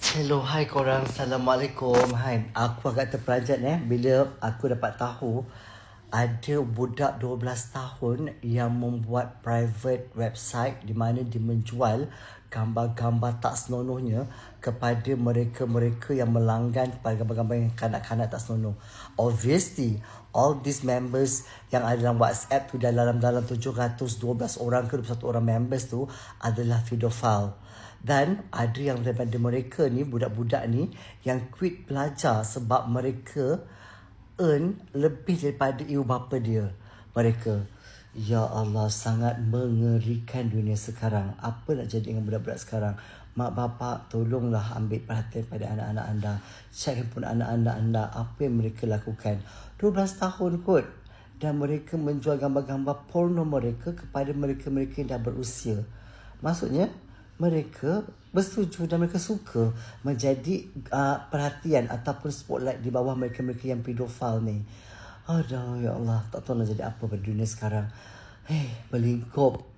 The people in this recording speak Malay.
Hello, hai korang. Assalamualaikum. Hai, aku agak terperanjat bila aku dapat tahu ada budak 12 tahun yang membuat private website di mana dia menjual gambar-gambar tak senonohnya kepada mereka-mereka yang melanggan kepada gambar-gambar yang kanak-kanak tak senonoh. Obviously, all these members yang ada dalam WhatsApp tu dalam 712 orang ke 21 orang members tu adalah pedophile. Dan ada yang daripada mereka ni, budak-budak ni yang quit belajar sebab mereka earn lebih daripada ibu bapa dia. Mereka, ya Allah, sangat mengerikan dunia sekarang. Apa nak jadi dengan budak-budak sekarang? Mak bapak, tolonglah ambil perhatian pada anak-anak anda. Check handphone anak-anak anda, apa yang mereka lakukan. 12 tahun kot. Dan mereka menjual gambar-gambar porno mereka kepada mereka-mereka yang dah berusia. Maksudnya, mereka bersetuju dan mereka suka menjadi perhatian ataupun spotlight di bawah mereka-mereka yang pedofil ni. Aduh, ya Allah, tak tahu nak jadi apa pada dunia sekarang. Belingkup.